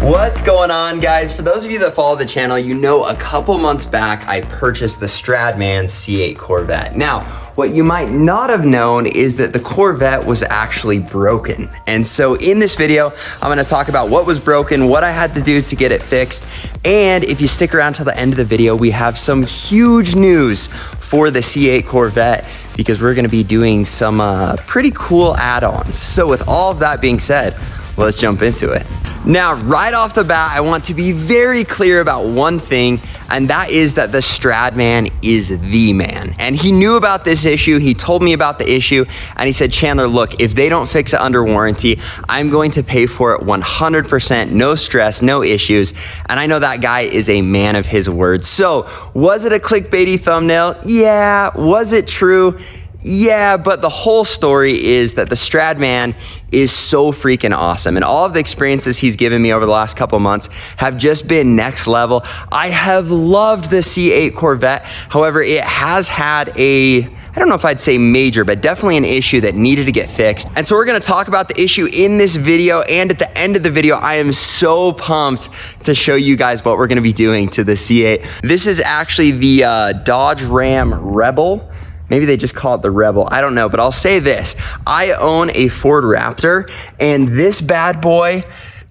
What's going on, guys? For those of you that follow the channel, you know a couple months back I purchased the Stradman C8 Corvette. Now, what you might not have known is that the Corvette was actually broken. And so in this video, I'm gonna talk about what was broken, what I had to do to get it fixed, and if you stick around till the end of the video, we have some huge news for the C8 Corvette because we're gonna be doing some pretty cool add-ons. So with all of that being said, let's jump into it. Now, right off the bat, I want to be very clear about one thing, and that is that the Stradman is the man. And he knew about this issue, he told me about the issue, and he said, Chandler, look, if they don't fix it under warranty, I'm going to pay for it 100%, no stress, no issues. And I know that guy is a man of his words. So, was it a clickbaity thumbnail? Yeah. Was it true? Yeah, but the whole story is that the Stradman is so freaking awesome, and all of the experiences he's given me over the last couple months have just been next level. I have loved the C8 Corvette. However, it has had I don't know if I'd say major, but definitely an issue that needed to get fixed. And so we're gonna talk about the issue in this video, and at the end of the video, I am so pumped to show you guys what we're gonna be doing to the C8. This is actually the Dodge Ram Rebel. Maybe they just call it the Rebel, I don't know, but I'll say this. I own a Ford Raptor, and this bad boy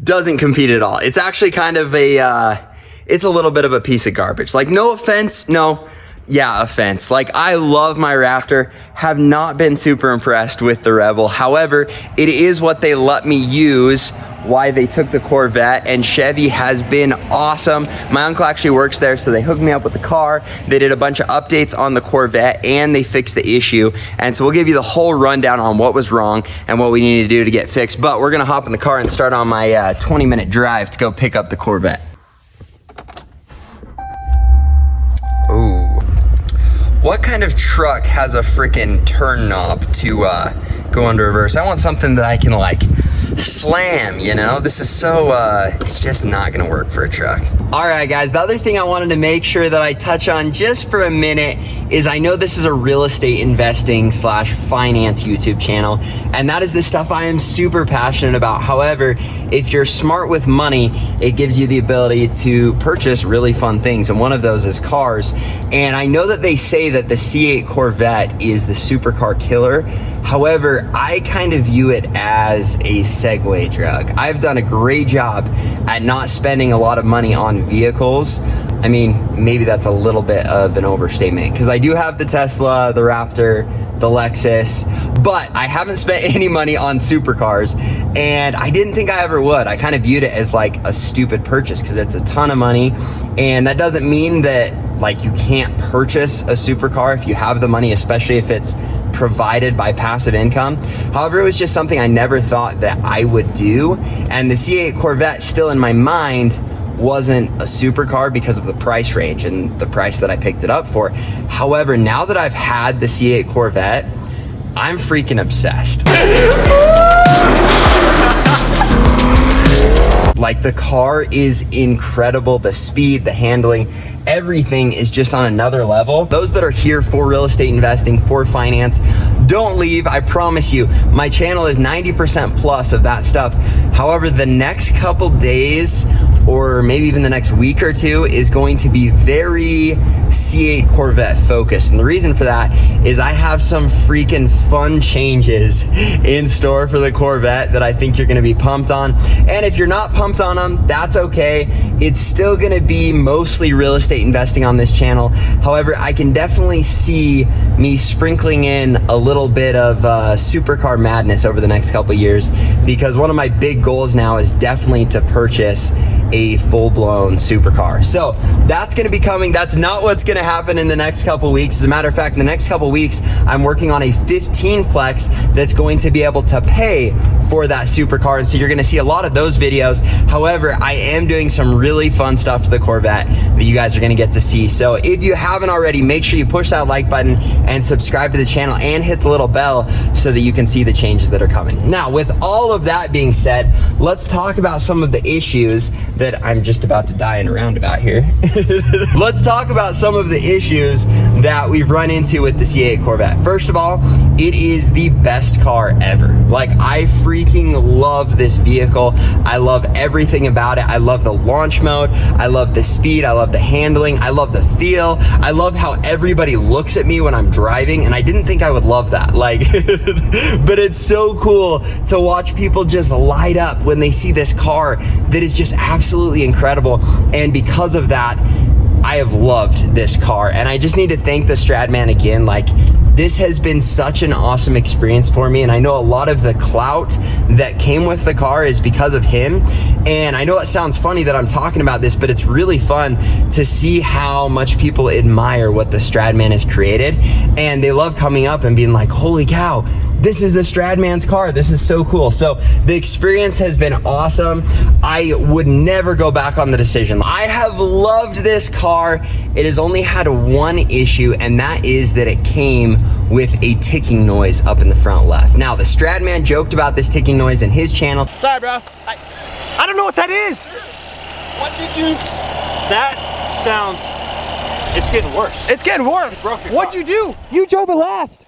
doesn't compete at all. It's actually kind of it's a little bit of a piece of garbage. Like, no offense, no, yeah, offense. Like, I love my Raptor, have not been super impressed with the Rebel. However, it is what they let me use why they took the Corvette, and Chevy has been awesome. My uncle actually works there, so they hooked me up with the car. They did a bunch of updates on the Corvette, and they fixed the issue. And so we'll give you the whole rundown on what was wrong and what we need to do to get fixed. But we're gonna hop in the car and start on my 20-minute drive to go pick up the Corvette. Ooh. What kind of truck has a freaking turn knob to go into reverse? I want something that I can like slam, you know? This is so, it's just not gonna work for a truck. All right, guys, the other thing I wanted to make sure that I touch on just for a minute is I know this is a real estate investing / finance YouTube channel, and that is the stuff I am super passionate about. However, if you're smart with money, it gives you the ability to purchase really fun things, and one of those is cars. And I know that they say that the C8 Corvette is the supercar killer. However, I kind of view it as a segue drug. I've done a great job at not spending a lot of money on vehicles. I mean, maybe that's a little bit of an overstatement because I do have the Tesla, the Raptor, the Lexus, but I haven't spent any money on supercars, and I didn't think I ever would. I kind of viewed it as like a stupid purchase because it's a ton of money, and that doesn't mean that like you can't purchase a supercar if you have the money, especially if it's provided by passive income. However, it was just something I never thought that I would do, and the C8 Corvette still in my mind wasn't a supercar because of the price range and the price that I picked it up for. However, now that I've had the C8 Corvette, I'm freaking obsessed. Like, the car is incredible. The speed, the handling, everything is just on another level. Those that are here for real estate investing, for finance, don't leave. I promise you, my channel is 90% plus of that stuff. However, the next couple days, or maybe even the next week or two, is going to be very C8 Corvette focused. And the reason for that is I have some freaking fun changes in store for the Corvette that I think you're gonna be pumped on. And if you're not pumped on them, that's okay. It's still gonna be mostly real estate investing on this channel. However, I can definitely see me sprinkling in a little bit of supercar madness over the next couple years, because one of my big goals now is definitely to purchase a full-blown supercar. So that's gonna be coming. That's not what's gonna happen in the next couple weeks. As a matter of fact, in the next couple weeks, I'm working on a 15-plex that's going to be able to pay for that supercar, and so you're gonna see a lot of those videos. However, I am doing some really fun stuff to the Corvette that you guys are gonna get to see. So if you haven't already, make sure you push that like button and subscribe to the channel and hit the little bell so that you can see the changes that are coming. Now, with all of that being said, let's talk about some of the issues that I'm just about to die in a roundabout here. Let's talk about some of the issues that we've run into with the C8 Corvette. First of all, it is the best car ever. Like, I freaking freaking love this vehicle. I love everything about it. I love the launch mode. I love the speed. I love the handling. I love the feel. I love how everybody looks at me when I'm driving, and I didn't think I would love that. Like, but it's so cool to watch people just light up when they see this car that is just absolutely incredible. And because of that, I have loved this car, and I just need to thank the Stradman again. Like, this has been such an awesome experience for me, and I know a lot of the clout that came with the car is because of him. And I know it sounds funny that I'm talking about this, but it's really fun to see how much people admire what the Stradman has created, and they love coming up and being like, holy cow, this is the Stradman's car. This is so cool. So the experience has been awesome. I would never go back on the decision. I have loved this car. It has only had one issue, and that is that it came with a ticking noise up in the front left. Now, the Stradman joked about this ticking noise in his channel. Sorry, bro. I don't know what that is. What did you... That sounds... It's getting worse. It's getting worse. What'd you do? You drove it last.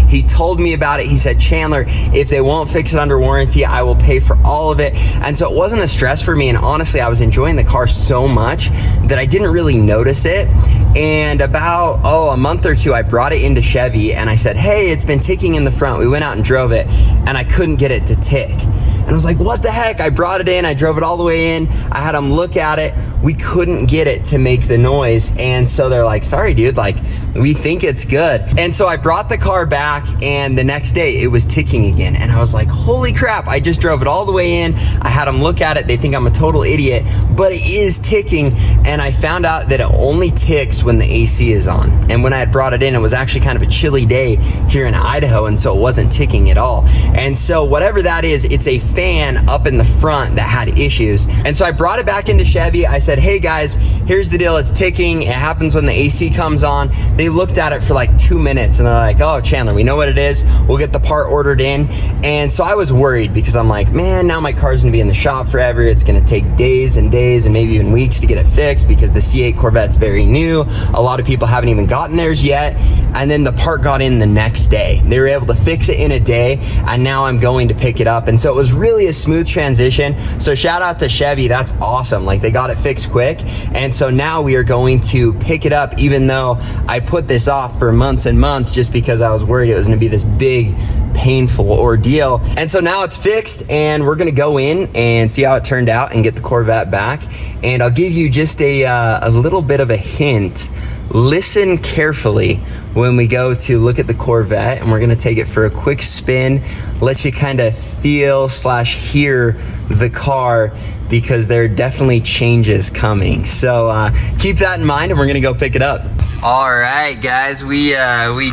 He told me about it. He said, Chandler, if they won't fix it under warranty, I will pay for all of it. And so it wasn't a stress for me. And honestly, I was enjoying the car so much that I didn't really notice it. And about, a month or two, I brought it into Chevy and I said, hey, it's been ticking in the front. We went out and drove it and I couldn't get it to tick. And I was like, what the heck? I brought it in, I drove it all the way in. I had them look at it. We couldn't get it to make the noise. And so they're like, sorry, dude, like, we think it's good. And so I brought the car back, and the next day it was ticking again. And I was like, holy crap, I just drove it all the way in. I had them look at it. They think I'm a total idiot, but it is ticking. And I found out that it only ticks when the AC is on. And when I had brought it in, it was actually kind of a chilly day here in Idaho, and so it wasn't ticking at all. And so whatever that is, it's a fan up in the front that had issues. And so I brought it back into Chevy. I said, hey guys, here's the deal. It's ticking. It happens when the AC comes on. They looked at it for like 2 minutes and they're like, oh, Chandler, we know what it is. We'll get the part ordered in. And so I was worried because I'm like, man, now my car's gonna be in the shop forever. It's gonna take days and days and maybe even weeks to get it fixed because the C8 Corvette's very new. A lot of people haven't even gotten theirs yet. And then the part got in the next day. They were able to fix it in a day, and now I'm going to pick it up. And so it was really a smooth transition. So shout out to Chevy, that's awesome. Like, they got it fixed quick. And so now we are going to pick it up, even though I put this off for months and months just because I was worried it was gonna be this big, painful ordeal. And so now it's fixed, and we're gonna go in and see how it turned out and get the Corvette back. And I'll give you just a little bit of a hint. Listen carefully when we go to look at the Corvette, and we're gonna take it for a quick spin, let you kind of feel / hear the car, because there are definitely changes coming. So keep that in mind, and we're gonna go pick it up. All right, guys, we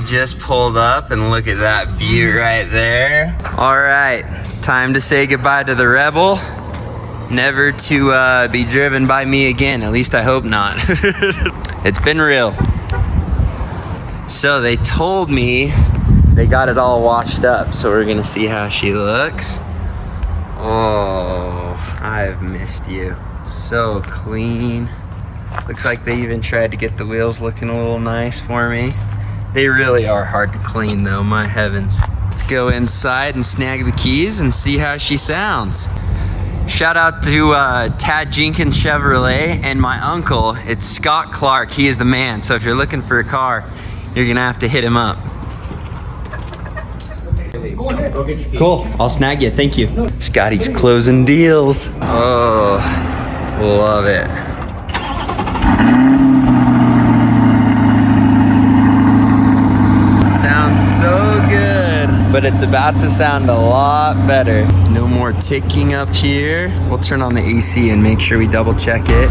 just pulled up, and look at that view right there. All right, time to say goodbye to the Rebel. Never to be driven by me again, at least I hope not. It's been real. So they told me they got it all washed up, so we're gonna see how she looks. Oh, I've missed you. So clean. Looks like they even tried to get the wheels looking a little nice for me. They really are hard to clean though, my heavens. Let's go inside and snag the keys and see how she sounds. Shout out to Tad Jenkins Chevrolet and my uncle. It's Scott Clark. He is the man. So if you're looking for a car, you're gonna have to hit him up. Cool, I'll snag you, thank you. Scotty's closing deals. Oh, love it. Sounds so good, but it's about to sound a lot better. No more ticking up here. We'll turn on the AC and make sure we double check it.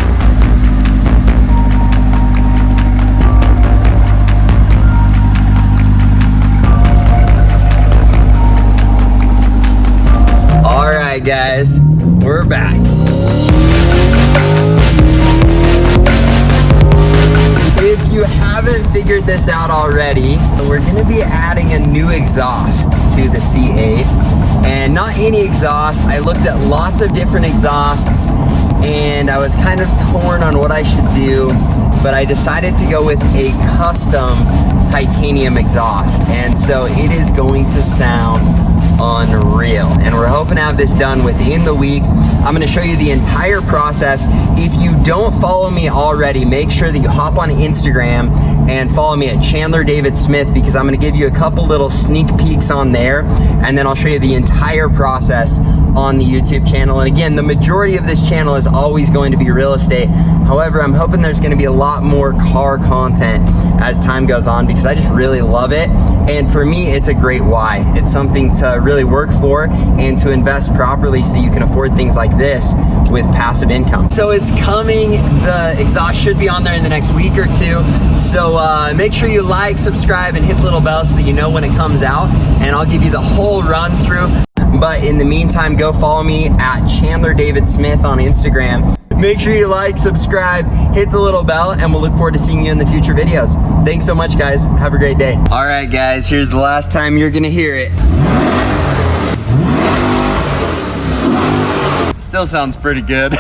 All right, guys, we're back. If you haven't figured this out already, we're gonna be adding a new exhaust to the C8. And not any exhaust. I looked at lots of different exhausts and I was kind of torn on what I should do, but I decided to go with a custom titanium exhaust. And so it is going to sound unreal. And we're hoping to have this done within the week. I'm gonna show you the entire process. If you don't follow me already, make sure that you hop on Instagram and follow me at Chandler David Smith, because I'm gonna give you a couple little sneak peeks on there, and then I'll show you the entire process on the YouTube channel. And again, the majority of this channel is always going to be real estate. However, I'm hoping there's gonna be a lot more car content as time goes on, because I just really love it. And for me, it's a great why. It's something to really work for and to invest properly so you can afford things like this with passive income. So it's coming. The exhaust should be on there in the next week or two. So make sure you like, subscribe, and hit the little bell so that you know when it comes out. And I'll give you the whole run through. But in the meantime, go follow me at Chandler David Smith on Instagram. Make sure you like, subscribe, hit the little bell, and we'll look forward to seeing you in the future videos. Thanks so much, guys. Have a great day. All right, guys, here's the last time you're gonna hear it. Still sounds pretty good.